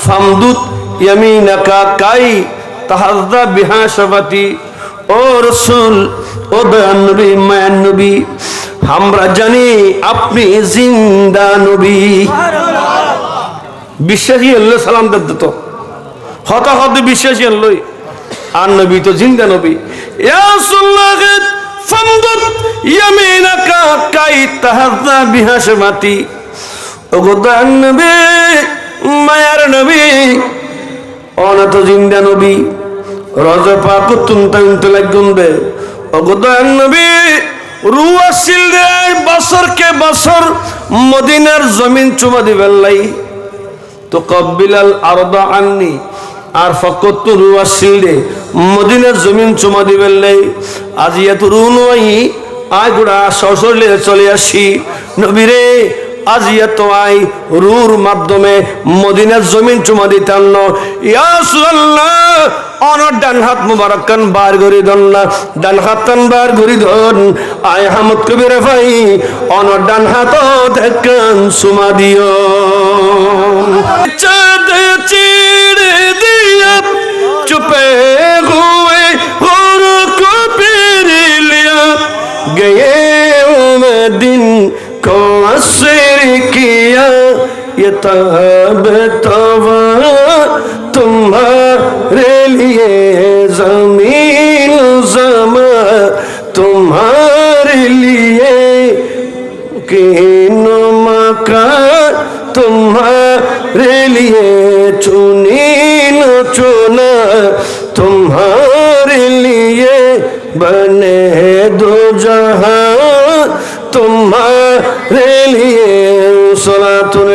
ফামদুদ ইয়ামিনাকা কাই তাহাজ্জা বিহা শাফাতি। ও রাসূল, ও দয়ার নবী, মায়ার নবী, আমরা জানি আপনি জিন্দা নবী। বিশ্বাসী হলে সালাম দিত, হতাহত বিশ্বাসী হলই, আর নবী তো জিন্দা নবী। ইয়া রাসূলুল্লাহ ফামদুদ ইয়ামিনাকা কাই তাহাজ্জা বিহা শাফাতি। ও দয়ার নবী, মায়ার নবী, অনাথ জিন্দা নবী, রজা পাক তুনতে লাগুন দে। ও দয়ার নবী, রুয়াসিল দে বছর কে বছর মদিনার জমিন চুমা দিবেন লাই তো কব্বিলাল আরদা আননি, আর ফকত রুয়াসিল দে মদিনার জমিন চুমা দিবেন লাই। আজ এত রু নই, আয় গুড়া সশরীরে চলে আসি নবীরে, আজ এত আই রুর মাধ্যমে মদিনার জমিন চুমা দিতাম না। ইয়া রাসূলুল্লাহ, অনর ডান হাত মুবারক কান বার গরি দন না, ডান হাত কান বার গরি ধন। আয় হামদ কবির ভাই, অনর ডান হাত দেখন চুমা দিও। চাঁদ চিড়ে দিয়া চুপে হুয়ে और को पीर लिया गए दिन को असर किया ये तब तवा तुम्हारे लिए जमीन ज़मा तुम्हारे लिए किन मकान तुम्हारे लिए चुनी न चुना तुम्हारे लिए बने दो जहां तुम्हारे लिए सलातुन